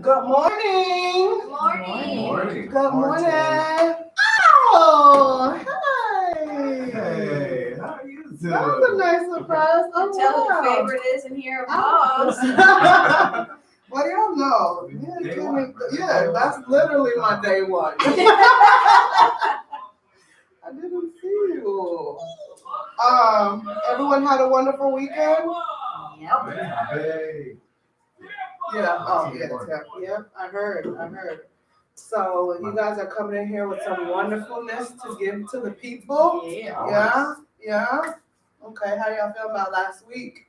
Good morning. Good morning. Morning. Good morning. Oh, hi. Hey, how are you doing? That was a nice surprise. Oh, Tell who wow. the favorite is in here, Bob's. Well, y'all know. Day one, right? Yeah, that's literally my day one. I didn't see you. Everyone had a wonderful weekend? Yep. Hey. Yeah. Oh, yeah. I heard. So you guys are coming in here with some wonderfulness to give to the people. Yeah. Yeah. Okay. How y'all feel about last week?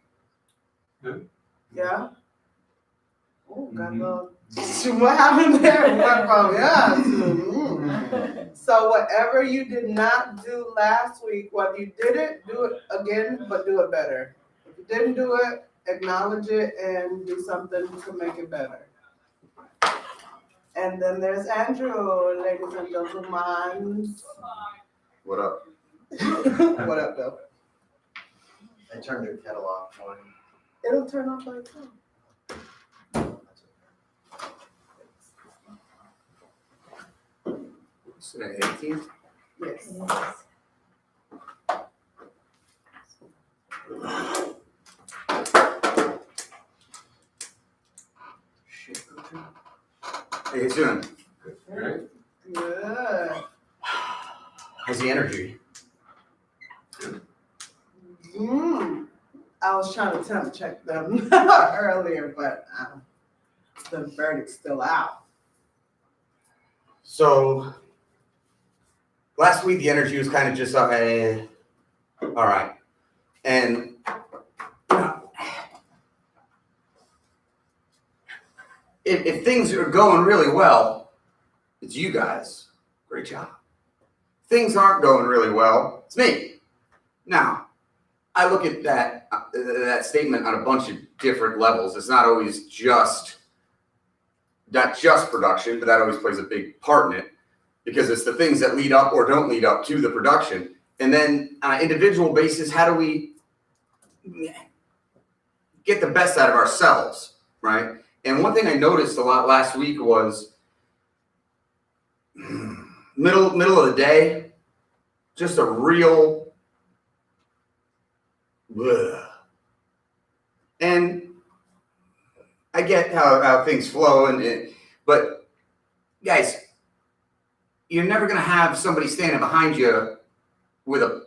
Good. Yeah. Oh, got a little. What happened there? It went from yeah to. So whatever you did not do last week, whether you did it, do it again, but do it better. If you didn't do it, acknowledge it and do something to make it better. And then there's Andrew, ladies and gentlemen. What up? What up, though? I turned your kettle off for you. It'll turn off by itself. So the 18th? Yes. Shit, okay. How you doing? Right? Good. How's the energy? I was trying to temp check them earlier, but the verdict's still out. So, last week the energy was kind of just, all right. And, if things are going really well, it's you guys. Great job. Things aren't going really well, it's me. Now, I look at that statement on a bunch of different levels. It's not always not just production, but that always plays a big part in it because it's the things that lead up or don't lead up to the production. And then on an individual basis, how do we get the best out of ourselves, right? And one thing I noticed a lot last week was middle of the day, just a real bleh. And I get how things flow, but guys, you're never gonna have somebody standing behind you with a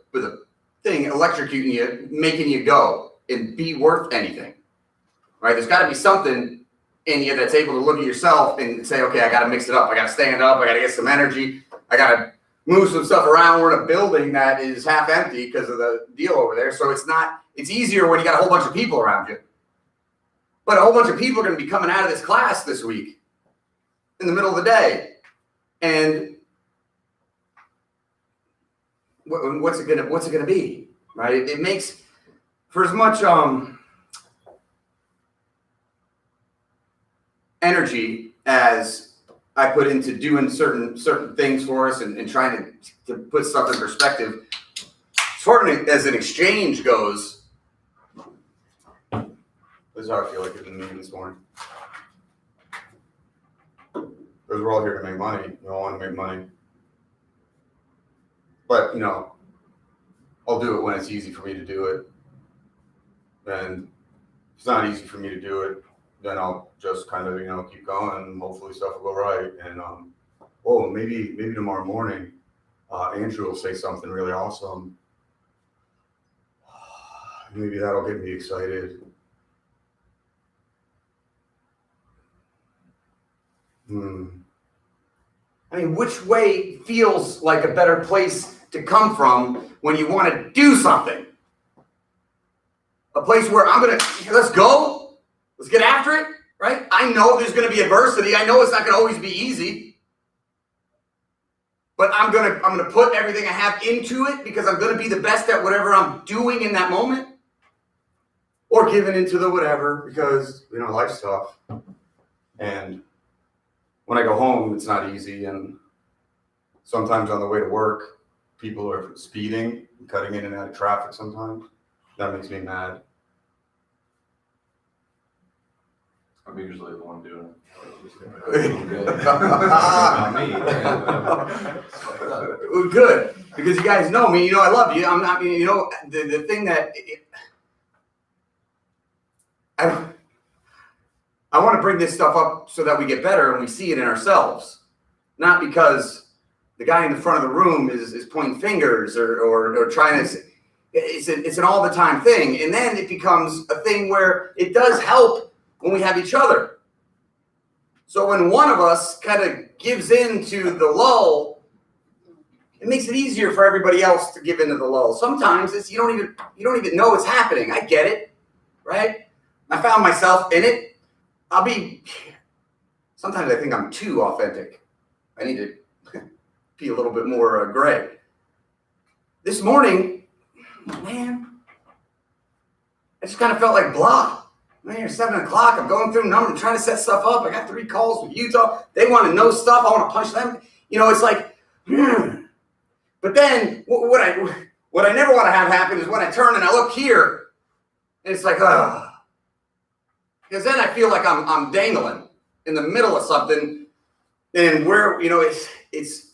thing electrocuting you, making you go and be worth anything, right? There's got to be something in you that's able to look at yourself and say, okay, I got to mix it up. I got to stand up. I got to get some energy. I got to move some stuff around. We're in a building that is half empty because of the deal over there. So it's easier when you got a whole bunch of people around you. But a whole bunch of people are going to be coming out of this class this week in the middle of the day. And what's it gonna be, right? It makes for as much energy as I put into doing certain things for us and trying to put stuff in perspective. As far as an exchange goes, this is how I feel like in the meeting this morning. Because we're all here to make money. We all want to make money. But, I'll do it when it's easy for me to do it. And if it's not easy for me to do it, then I'll just kind of, keep going and hopefully stuff will go right. And, maybe tomorrow morning, Andrew will say something really awesome. Maybe that'll get me excited. I mean, which way feels like a better place to come from when you want to do something? A place where let's go, let's get after it, right? I know there's going to be adversity. I know it's not going to always be easy. But I'm gonna put everything I have into it because I'm going to be the best at whatever I'm doing in that moment. Or giving into the whatever because, life's tough. And when I go home, it's not easy. And sometimes on the way to work, people are speeding, cutting in and out of traffic sometimes. That makes me mad. I'm usually the one doing Well, good, because you guys know me. You know I love you. I'm not. You know the thing that I want to bring this stuff up so that we get better and we see it in ourselves, not because the guy in the front of the room is pointing fingers or trying to. It's an all the time thing, and then it becomes a thing where it does help when we have each other. So when one of us kind of gives in to the lull, it makes it easier for everybody else to give into the lull. Sometimes it's you don't even know it's happening. I get it, right? I found myself in it. Sometimes I think I'm too authentic. I need to be a little bit more gray. This morning, man, I just kind of felt like blah. Man, it's 7 o'clock. I'm going through numbers, trying to set stuff up. I got 3 calls with Utah. They want to know stuff. I want to punch them. You know, it's like, But then what I never want to have happen is when I turn and I look here, and it's like, because then I feel like I'm dangling in the middle of something, and where it's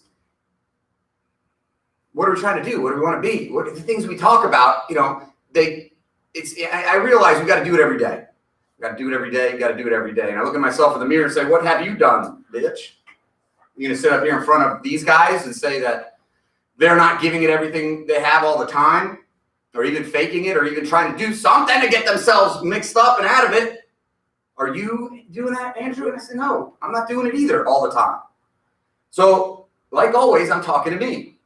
what are we trying to do? What do we want to be? What are the things we talk about? I realize we got to do it every day. We got to do it every day. You got to do it every day. And I look at myself in the mirror and say, what have you done, bitch? You're going to sit up here in front of these guys and say that they're not giving it everything they have all the time, or even faking it, or even trying to do something to get themselves mixed up and out of it. Are you doing that, Andrew? And I said, no, I'm not doing it either all the time. So, like always, I'm talking to me.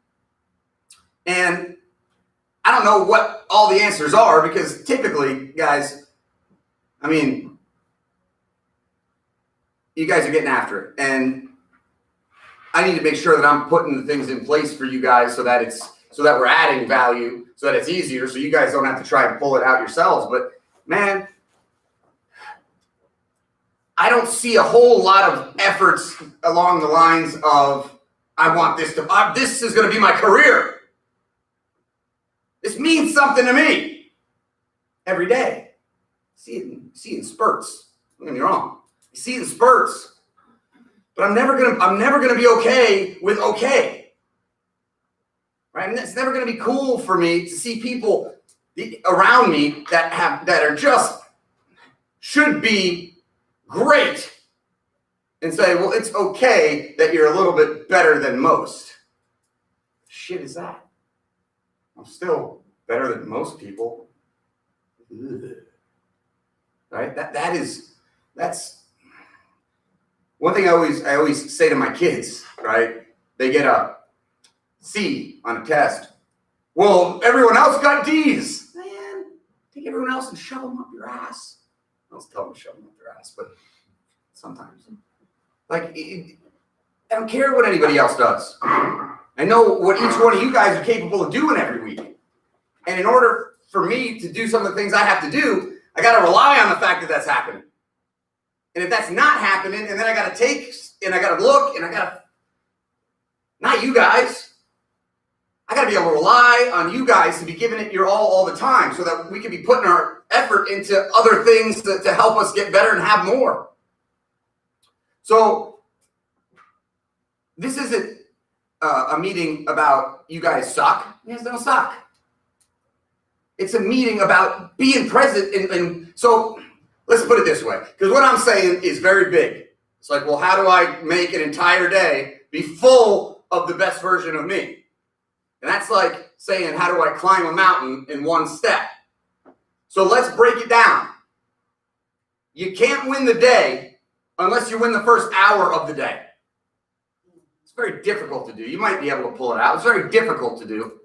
And I don't know what all the answers are, because typically, guys, I mean, you guys are getting after it. And I need to make sure that I'm putting the things in place for you guys so that we're adding value, so that it's easier, so you guys don't have to try and pull it out yourselves. But man, I don't see a whole lot of efforts along the lines of, I want this this is going to be my career. This means something to me every day. See it in spurts. Don't get me wrong. You see it in spurts. But I'm never gonna be okay with okay. Right? And it's never gonna be cool for me to see people around me that are just should be great and say, well, it's okay that you're a little bit better than most. Shit is that? I'm still better than most people. Ugh. Right? That's one thing I always say to my kids, right? They get a C on a test. Well, everyone else got D's. Man, take everyone else and shove them up your ass. I don't tell them to shove them up their ass, but sometimes. Like, I don't care what anybody else does. I know what each one of you guys are capable of doing every week. And in order for me to do some of the things I have to do, I got to rely on the fact that that's happening. And if that's not happening, and then I got to take, and I got to look, and I got to, not you guys. I got to be able to rely on you guys to be giving it your all the time, so that we can be putting our effort into other things to help us get better and have more. So this isn't a meeting about you guys suck. You guys don't suck. It's a meeting about being present. And so let's put it this way, because what I'm saying is very big. It's like, well, how do I make an entire day be full of the best version of me? And that's like saying, how do I climb a mountain in one step? So let's break it down. You can't win the day unless you win the first hour of the day. It's very difficult to do. You might be able to pull it out. It's very difficult to do.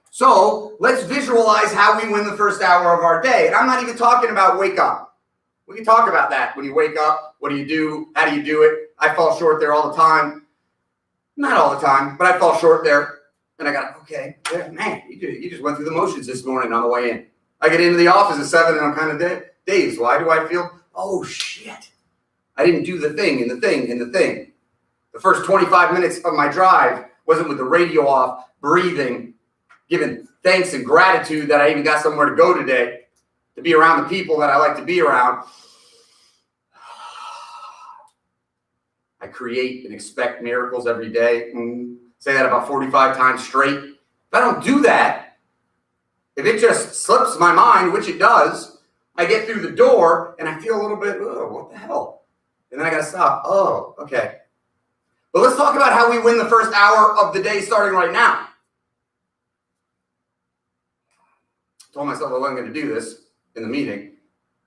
So let's visualize how we win the first hour of our day. And I'm not even talking about wake up. We can talk about that. When you wake up, what do you do? How do you do it? I fall short there all the time. Not all the time, but I fall short there. And I got, okay, yeah, man, you just went through the motions this morning on the way in. I get into the office at 7 and I'm kind of dazed. Why do I feel, oh shit, I didn't do the thing and the thing and the thing. The first 25 minutes of my drive wasn't with the radio off, breathing, giving thanks and gratitude that I even got somewhere to go today, to be around the people that I like to be around. I create and expect miracles every day. Say that about 45 times straight. If I don't do that, if it just slips my mind, which it does, I get through the door and I feel a little bit, oh, what the hell? And then I got to stop. Oh, okay. But let's talk about how we win the first hour of the day starting right now. I told myself I wasn't going to do this in the meeting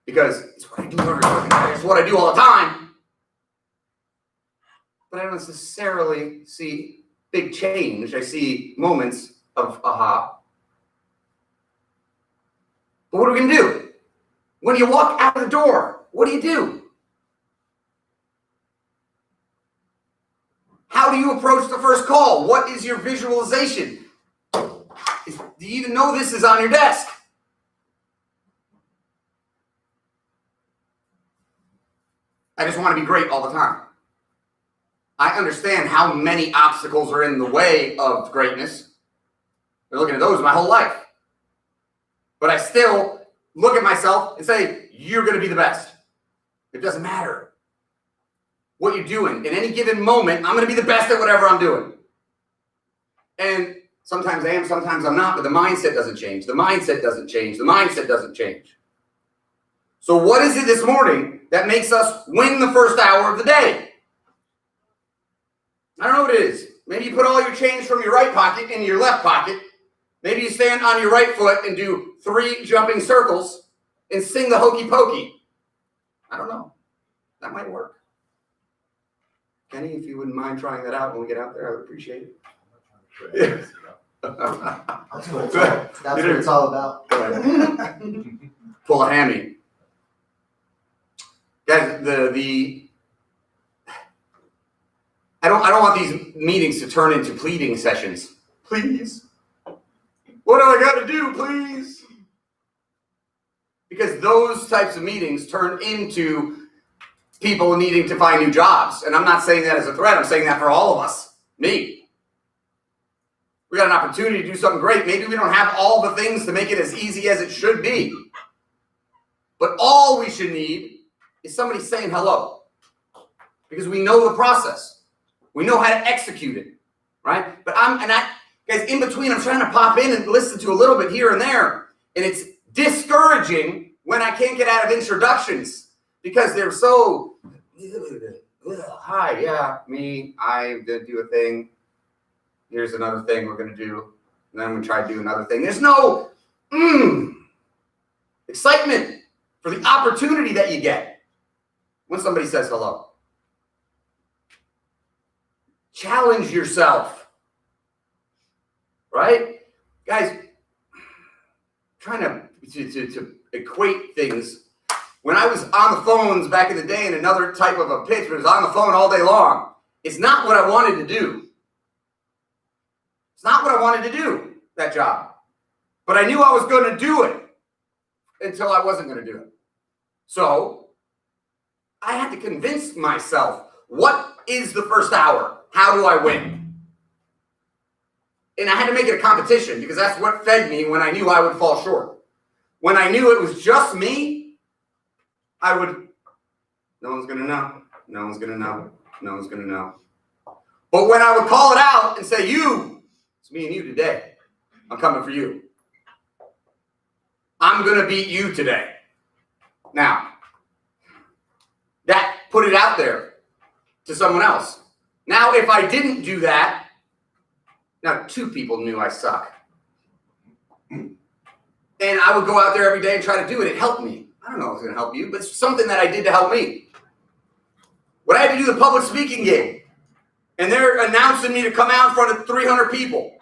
because it's what I do every fucking day. It's what I do all the time. But I don't necessarily see big change. I see moments of aha. But what are we going to do? When you walk out of the door, what do? How do you approach the first call? What is your visualization? Do you even know this is on your desk? I just want to be great all the time. I understand how many obstacles are in the way of greatness. I've been looking at those my whole life. But I still look at myself and say, you're going to be the best. It doesn't matter what you're doing. In any given moment, I'm going to be the best at whatever I'm doing. And sometimes I am, sometimes I'm not, but the mindset doesn't change. The mindset doesn't change. The mindset doesn't change. So what is it this morning that makes us win the first hour of the day? I don't know what it is. Maybe you put all your change from your right pocket in your left pocket. Maybe you stand on your right foot and do 3 jumping circles and sing the hokey pokey. I don't know. That might work. Kenny, if you wouldn't mind trying that out when we get out there, I would appreciate it. That's what it's all about. Pull a hammy. Guys, I don't want these meetings to turn into pleading sessions. Please. What do I got to do, please? Because those types of meetings turn into people needing to find new jobs. And I'm not saying that as a threat. I'm saying that for all of us. Me. We got an opportunity to do something great. Maybe we don't have all the things to make it as easy as it should be. But all we should need is somebody saying hello. Because we know the process. We know how to execute it. Right? But guys, in between, I'm trying to pop in and listen to a little bit here and there. And it's discouraging when I can't get out of introductions because they're so, hi, yeah, me, I'm going to do a thing. Here's another thing we're going to do. And then I'm going to try to do another thing. There's no excitement for the opportunity that you get when somebody says hello. Challenge yourself. Right? Guys, trying to equate things. When I was on the phones back in the day in another type of a pitch, but it was on the phone all day long, it's not what I wanted to do. It's not what I wanted to do, that job. But I knew I was going to do it until I wasn't going to do it. So I had to convince myself, what is the first hour? How do I win? And I had to make it a competition because that's what fed me when I knew I would fall short. When I knew it was just me, no one's going to know. No one's going to know. No one's going to know. But when I would call it out and say, it's me and you today. I'm coming for you. I'm going to beat you today. Now, that put it out there to someone else. Now, if I didn't do that, now 2 people knew I suck. And I would go out there every day and try to do it. It helped me. I don't know if it's going to help you, but it's something that I did to help me. When I had to do the public speaking gig, and they're announcing me to come out in front of 300 people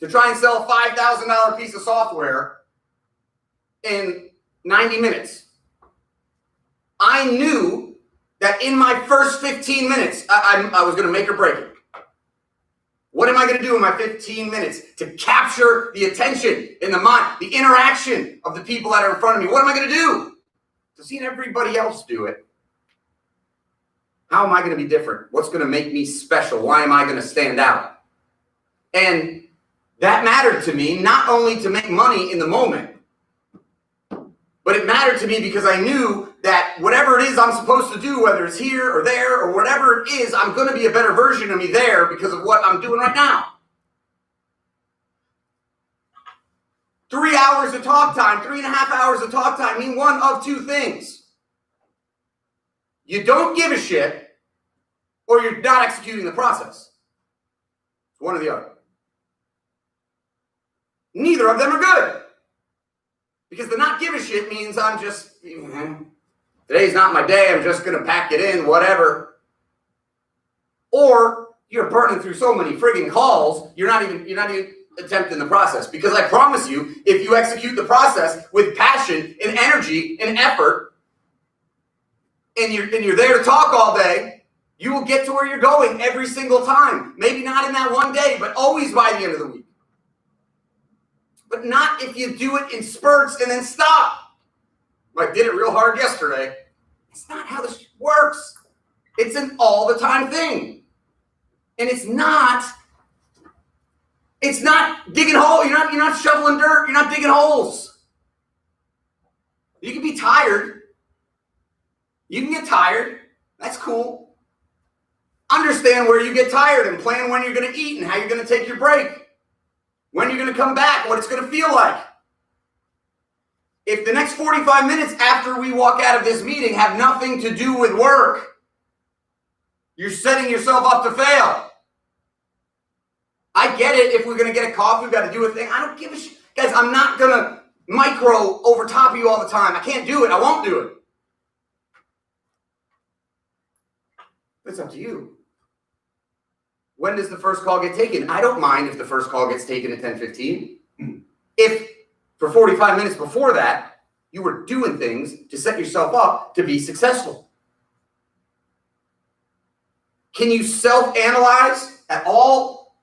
to try and sell a $5,000 piece of software in 90 minutes. I knew that in my first 15 minutes, I was going to make or break it. What am I going to do in my 15 minutes to capture the attention in the mind, the interaction of the people that are in front of me? What am I going to do? To seeing everybody else do it. How am I going to be different? What's going to make me special? Why am I going to stand out? And that mattered to me, not only to make money in the moment, But it mattered to me because I knew that whatever it is I'm supposed to do, whether it's here or there or whatever it is, I'm going to be a better version of me there because of what I'm doing right now. 3 hours of talk time, 3.5 hours of talk time mean one of two things. You don't give a shit, or you're not executing the process. One or the other. Neither of them are good. Because the not give a shit means I'm just, today's not my day, I'm just going to pack it in, whatever. Or you're burning through so many friggin' calls, you're not even attempting the process. Because I promise you, if you execute the process with passion and energy and effort, and you're there to talk all day, you will get to where you're going every single time. Maybe not in that one day, but always by the end of the week. But not if you do it in spurts and then stop. I did it real hard yesterday. It's not how this works. It's an all the time thing. And it's not digging holes. You're not shoveling dirt. You're not digging holes. You can be tired. You can get tired. That's cool. Understand where you get tired and plan when you're going to eat and how you're going to take your break. When you're going to come back, what it's going to feel like. If the next 45 minutes after we walk out of this meeting have nothing to do with work, you're setting yourself up to fail. I get it. If we're going to get a coffee, we've got to do a thing. I don't give a shit. Guys, I'm not going to micro over top of you all the time. I can't do it. I won't do it. It's up to you. When does the first call get taken? I don't mind if the first call gets taken at 10:15. If for 45 minutes before that, you were doing things to set yourself up to be successful. Can you self-analyze at all?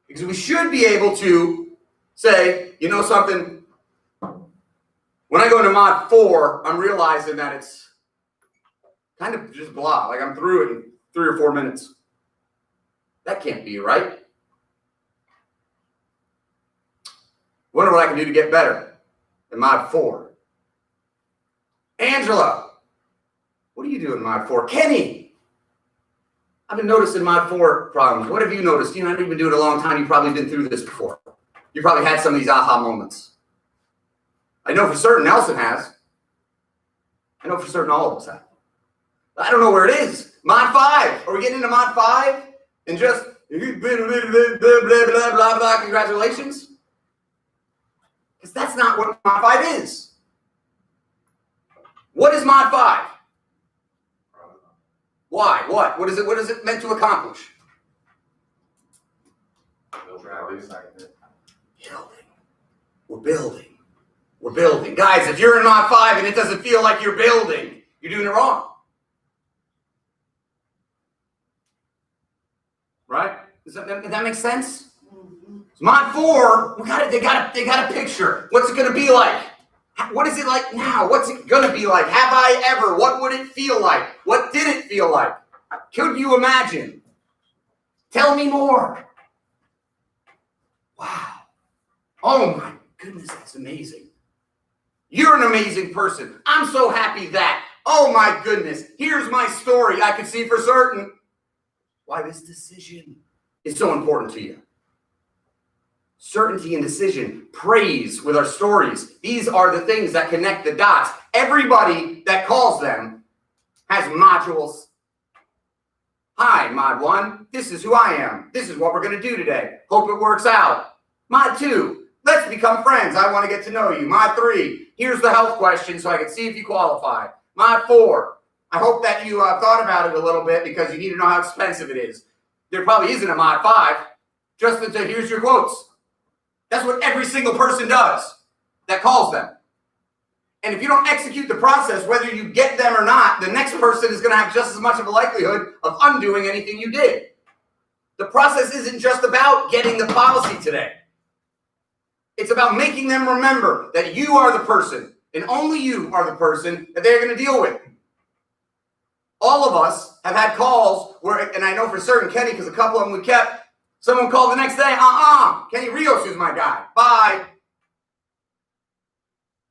Because we should be able to say, you know something, when I go into mod 4, I'm realizing that it's kind of just blah, like I'm through it in 3 or 4 minutes. That can't be right. Wonder what I can do to get better in mod 4. Angela, what are you doing in mod 4? Kenny, I've been noticing mod 4 problems. What have you noticed? I know you've been doing it a long time. You've probably been through this before. You probably had some of these aha moments. I know for certain Nelson has. I know for certain all of us have. I don't know where it is. Mod 5. Are we getting into mod 5? And just blah, blah, blah, blah, congratulations? Because that's not what mod 5 is. What is mod 5? Why? What is it meant to accomplish? Building. We're building. Guys, if you're in mod 5 and it doesn't feel like you're building, you're doing it wrong. Right? Does that make sense? Mod 4, they got a picture. What's it gonna be like? What is it like now? What's it gonna be like? Have I ever? What would it feel like? What did it feel like? Could you imagine? Tell me more. Wow. Oh my goodness, that's amazing. You're an amazing person. I'm so happy that. Oh my goodness, here's my story. I can see for certain why this decision is so important to you. Certainty and decision, praise with our stories. These are the things that connect the dots. Everybody that calls them has modules. Hi, Mod 1. This is who I am. This is what we're going to do today. Hope it works out. Mod 2. Let's become friends. I want to get to know you. Mod 3. Here's the health question so I can see if you qualify. Mod 4. I hope that you thought about it a little bit because you need to know how expensive it is. There probably isn't a mod 5. Just until here's your quotes. That's what every single person does that calls them. And if you don't execute the process, whether you get them or not, the next person is going to have just as much of a likelihood of undoing anything you did. The process isn't just about getting the policy today. It's about making them remember that you are the person, and only you are the person that they're going to deal with. All of us have had calls where, and I know for certain Kenny, because a couple of them we kept, someone called the next day, Kenny Rios is my guy. Bye.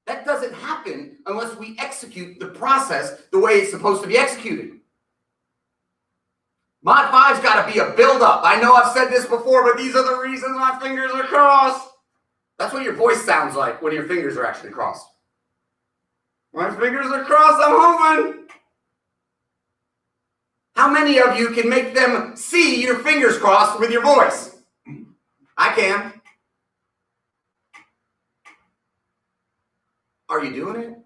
That doesn't happen unless we execute the process the way it's supposed to be executed. Mod 5's got to be a build-up. I know I've said this before, but these are the reasons my fingers are crossed. That's what your voice sounds like when your fingers are actually crossed. My fingers are crossed, I'm moving. How many of you can make them see your fingers crossed with your voice? I can. Are you doing it?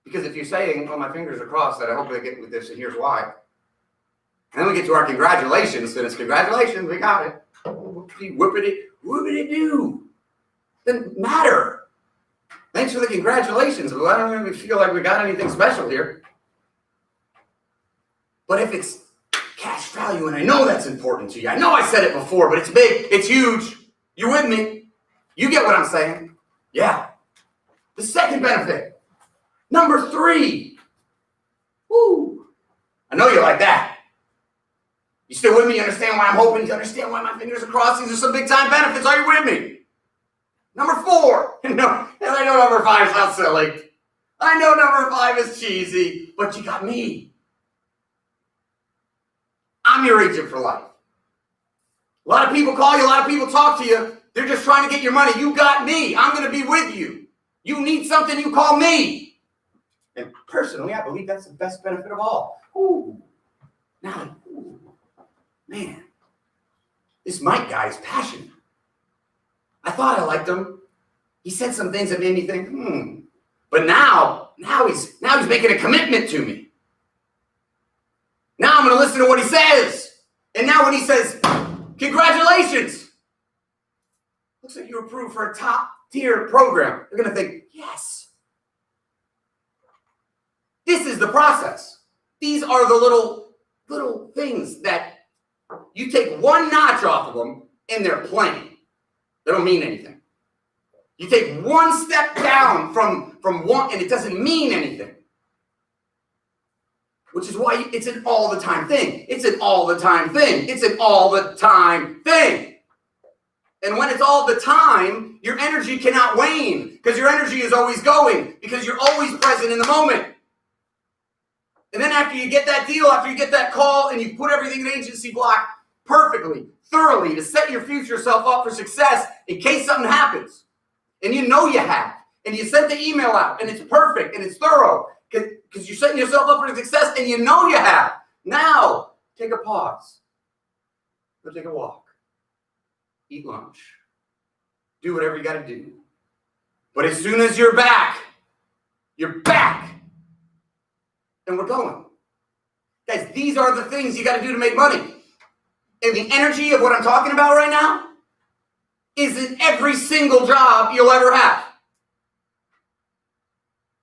Because if you're saying, oh, my fingers are crossed, and I hope they get with this, and here's why. And then we get to our congratulations, and it's congratulations, we got it. Whoopity-doo. Doesn't matter. Thanks for the congratulations, but I don't even feel like we got anything special here. But if it's cash value, and I know that's important to you, I know I said it before, but it's big, it's huge. You with me? You get what I'm saying? Yeah. The second benefit, number 3. Woo. I know you like that. You still with me? You understand why I'm hoping? You understand why my fingers are crossed? These are some big time benefits. Are you with me? Number 4. No, and I know number 5 sounds silly. I know number 5 is cheesy, but you got me. I'm your agent for life. A lot of people call you, a lot of people talk to you. They're just trying to get your money. You got me. I'm going to be with you. You need something, you call me. And personally, I believe that's the best benefit of all. Ooh. Now, ooh. Man, this Mike guy is passionate. I thought I liked him. He said some things that made me think, But now he's making a commitment to me. Now I'm going to listen to what he says. And now when he says, congratulations, looks like you were approved for a top tier program. They're going to think, yes. This is the process. These are the little things that you take one notch off of them and they're plain. They don't mean anything. You take one step down from one and it doesn't mean anything. Which is why it's an all the time thing. It's an all the time thing. It's an all the time thing. And when it's all the time, your energy cannot wane because your energy is always going because you're always present in the moment. And then after you get that deal, after you get that call and you put everything in agency block perfectly, thoroughly to set your future self up for success in case something happens. And you know you have. And you sent the email out and it's perfect and it's thorough because you're setting yourself up for success and you know you have. Now, take a pause. Go take a walk. Eat lunch. Do whatever you got to do. But as soon as you're back. And we're going. Guys, these are the things you got to do to make money. And the energy of what I'm talking about right now is in every single job you'll ever have.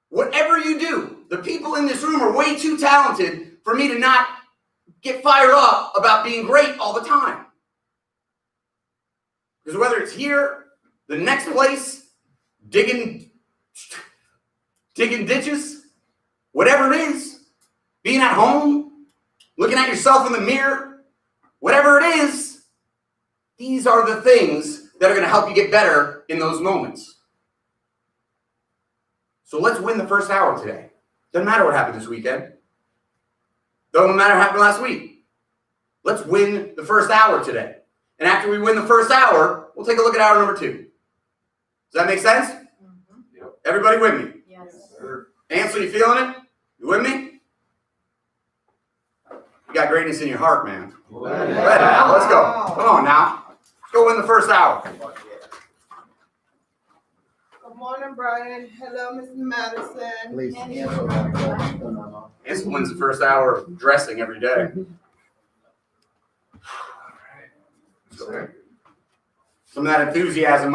Whatever you do, the people in this room are way too talented for me to not get fired up about being great all the time. Because whether it's here, the next place, digging ditches, whatever it is, being at home, looking at yourself in the mirror, whatever it is, these are the things that are going to help you get better in those moments. So let's win the first hour today. Doesn't matter what happened this weekend. Doesn't matter what happened last week. Let's win the first hour today. And after we win the first hour, we'll take a look at hour number 2. Does that make sense? Mm-hmm. Yep. Everybody with me? Yes. Ansel, you feeling it? You with me? You got greatness in your heart, man. Yeah. Let's go. Come on now. Let's go win the first hour. Good morning, Brian. Hello, Miss Madison. Please. Ansel wins the first hour of dressing every day. Some of that enthusiasm